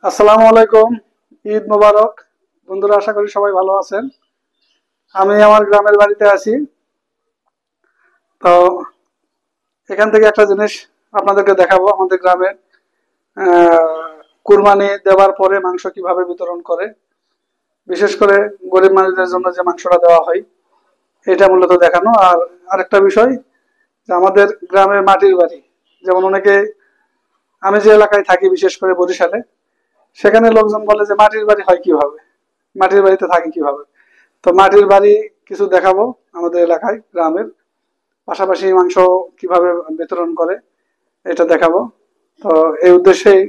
আসসালামু আলাইকুম। ঈদ মোবারক বন্ধুরা, আশা করি সবাই ভালো আছেন। আমি আমার গ্রামের বাড়িতে আছি। তো এখান থেকে একটা জিনিস আপনাদেরকে দেখাবো। আমাদের গ্রামে কুরবানি দেওয়ার পরে মাংস কিভাবে বিতরণ করে, বিশেষ করে গরিব মানুষদের জন্য যে মাংসটা দেওয়া হয়, এটা মূলত দেখানো। আর আরেকটা বিষয়, যে আমাদের গ্রামের মাটির বাড়ি, যেমন অনেকে, আমি যে এলাকায় থাকি বিশেষ করে বরিশালে, সেখানে লোকজন বলে যে মাটির বাড়ি হয় কিভাবে, মাটির বাড়িতে থাকি কিভাবে। তো মাটির বাড়ি কিছু দেখাবো আমাদের এলাকায়, গ্রামের। পাশাপাশি মাংস কিভাবে বিতরণ করে এটা দেখাবো। তো এই উদ্দেশ্যেই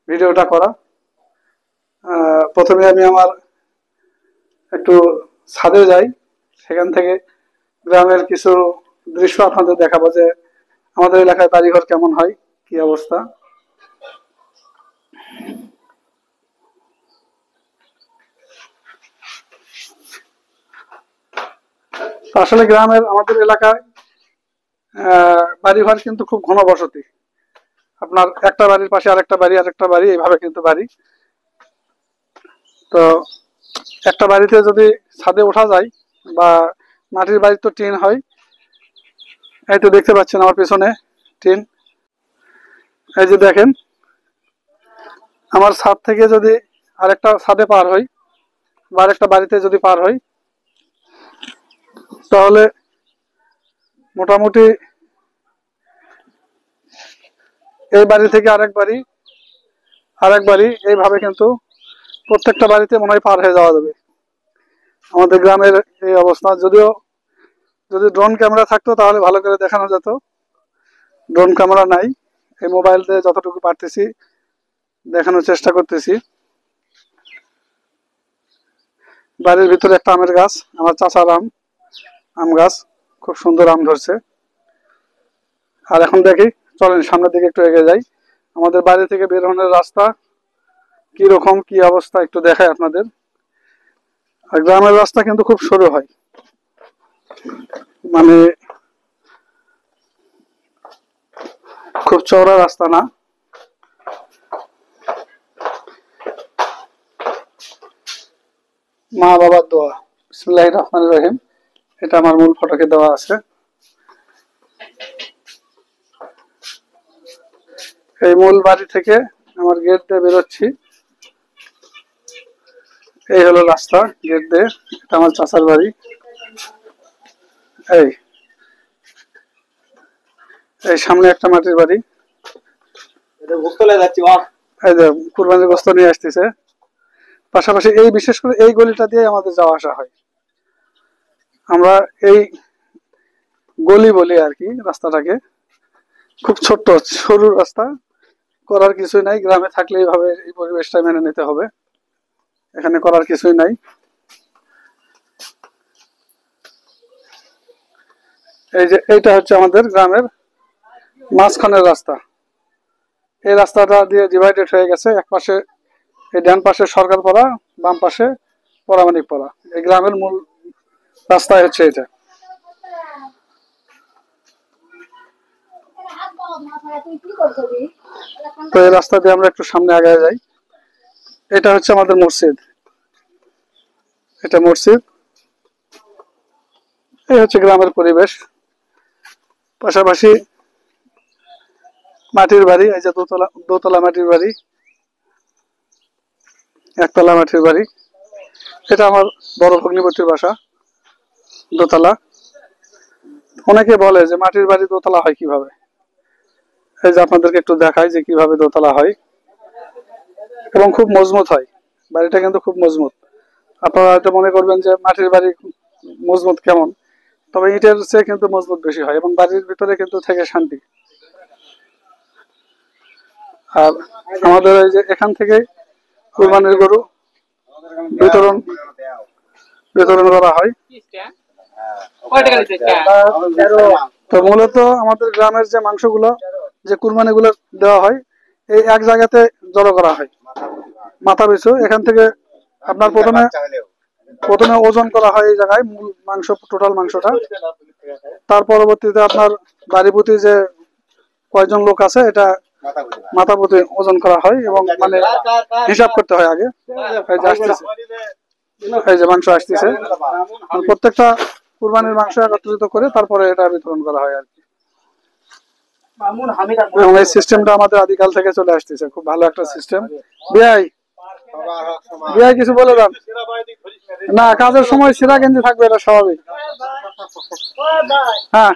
ভিডিওটা করা। প্রথমে আমি আমার একটু ছাদে যাই, সেখান থেকে গ্রামের কিছু দৃশ্য আপনাদের দেখাবো, যে আমাদের এলাকায় বাড়িঘর কেমন হয়, কি অবস্থা। তো আসলে গ্রামের আমাদের এলাকায় বাড়িঘর কিন্তু খুব ঘনবসতি। আপনার একটা বাড়ির পাশে আরেকটা বাড়ি, আরেকটা বাড়ি, এইভাবে কিন্তু বাড়ি। তো একটা বাড়িতে যদি ছাদে ওঠা যায়, বা মাটির বাড়ি তো টিন হয়, এই তো দেখতে পাচ্ছেন আমার পিছনে টিন। এই যে দেখেন, আমার ছাদ থেকে যদি আরেকটা ছাদে পার হই, বা আরেকটা বাড়িতে যদি পার হই, তাহলে মোটামুটি এই বাড়ি থেকে আরেক বাড়ি, এইভাবে কিন্তু প্রত্যেকটা বাড়িতে মনে হয় পার হয়ে যাওয়া যাবে। আমাদের গ্রামের এই অবস্থা। যদিও যদি ড্রোন ক্যামেরা থাকতো তাহলে ভালো করে দেখানো যেত। ড্রোন ক্যামেরা নাই, এই মোবাইল দিয়ে যতটুকু পারতেছি দেখানোর চেষ্টা করতেছি। বাড়ির ভিতরে একটা আমের গাছ, আমার চাচার আম গাছ, খুব সুন্দর আম ধরছে। আর এখন দেখি, চলেন সামনের দিকে একটু এগিয়ে যাই। আমাদের বাড়ি থেকে বের হওয়ার রাস্তা কি রকম, কি অবস্থা একটু দেখাই আপনাদের। আর গ্রামের রাস্তা কিন্তু খুব সরু হয়, মানে খুব চওড়া রাস্তা না। মা বাবার দোয়া, বিসমিল্লাহির রহমানির রহিম, এটা আমার মূল ফটকে দেওয়া আছে। এই মূল বাড়ি থেকে আমার গেট দিয়ে বেরোচ্ছি, এই হলো রাস্তা, গেট দিয়ে। এটা আমার চাচার বাড়ি। এই এই সামনে একটা মাটির বাড়ি, এই যে কুরবানির গোস্ত নিয়ে আসতেছে। পাশাপাশি এই বিশেষ করে এই গলিটা দিয়ে আমাদের যাওয়া আসা হয়। আমরা এই গলি বলি আর কি রাস্তাটাকে। খুব ছোট্ট সরু রাস্তা, করার কিছুই নাই। গ্রামে থাকলে এইভাবে এই পরিবেশটা মেনে নিতে হবে, এখানে করার কিছুই নাই। এই যে এইটা হচ্ছে আমাদের গ্রামের মাঝখানের রাস্তা। এই রাস্তাটা দিয়ে ডিভাইডেড হয়ে গেছে, এক পাশে এই ডান পাশে সরকার পাড়া, বাম পাশে পরামানিক পাড়া। এই গ্রামের মূল রাস্তায় হচ্ছে এটা। তো এই রাস্তা দিয়ে আমরা একটু সামনে আগে যাই। এটা হচ্ছে আমাদের মসজিদ, এটা মসজিদ। এই হচ্ছে গ্রামের পরিবেশ। পাশাপাশি মাটির বাড়ি, এই যে দোতলা দোতলা মাটির বাড়ি, একতলা মাটির বাড়ি। এটা আমার বড় ভগ্নিপতির বাসা, দোতলা। অনেকে বলে যে মাটির বাড়ি দোতলা হয় কিভাবে। এই যে আপনাদেরকে একটু দেখাই যে কিভাবে দোতলা হয়, এবং খুব মজবুত হয়। বাড়িটা কিন্তু খুব মজবুত। আপনারা হয়তো মনে করবেন যে মাটির বাড়ি মজবুত কেমন, তবে ইটের চেয়ে কিন্তু মজবুত বেশি হয়, এবং বাড়ির ভিতরে কিন্তু থেকে শান্তি। আর আমাদের এই যে এখান থেকে কুরবানির গরু বিতরণ বিতরণ করা হয়। তো মূলত আমাদের গ্রামের যে মাংসগুলো, যে কুরবানিগুলো দেওয়া হয়, এই এক জায়গাতে জড়ো করা হয় মাথা পিছু। এখান থেকে আপনার প্রথমে প্রথমে ওজন করা হয় এই জায়গায়, মূল মাংস, টোটাল মাংসটা। তার পরবর্তীতে আপনার বাড়ি প্রতি যে কয়জন লোক আছে, এটা মাথা প্রতি ওজন করা হয় এবং মানে হিসাব করতে হয় আগে। এই যে আসতেছে, এই যে মাংস আসতেছে, প্রত্যেকটা কুরবানির মাংস একত্রিত করে তারপরে এটা বিতরণ করা হয় আর কি। এবং এই সিস্টেমটা আমাদের আদিকাল থেকে চলে আসতেছে, খুব ভালো একটা সিস্টেম। বিআই বিআই কিছু বলে দেন। না, কাজের সময় সিরা গেঞ্জি থাকবে, এটা স্বাভাবিক। হ্যাঁ,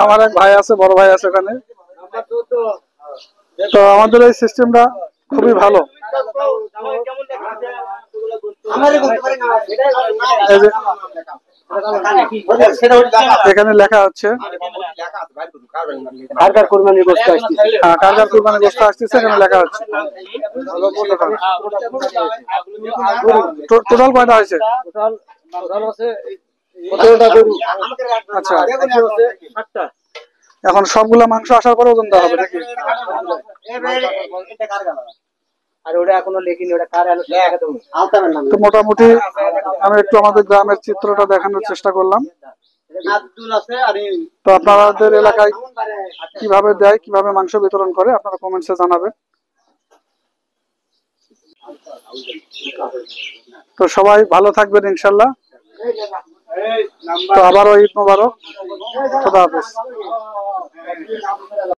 আমার এক ভাই আছে, বড় ভাই আছে ওখানে। তো আমাদের এই সিস্টেমটা খুবই ভালো। এখানে লেখা হচ্ছে কার কার কুরবানির গোশত আসছে। হ্যাঁ, কার কার কুরবানির গোশত আসছে এখানে লেখা হচ্ছে। টোটাল কয়টা হয়েছে? আচ্ছা, এখন সবগুলা মাংস আসার পরে ওজন দেওয়া হবে নাকি? তো মোটামুটি আমি একটু আমাদের গ্রামের চিত্রটা দেখানোর চেষ্টা করলাম। তো আপনাদের এলাকায় কিভাবে দেয়, কিভাবে মাংস বিতরণ করে আপনারা কমেন্টসে জানাবেন। তো সবাই ভালো থাকবেন ইনশাল্লাহ। তো আবারও ঈদ মোবারক, খোদা হাফেজ।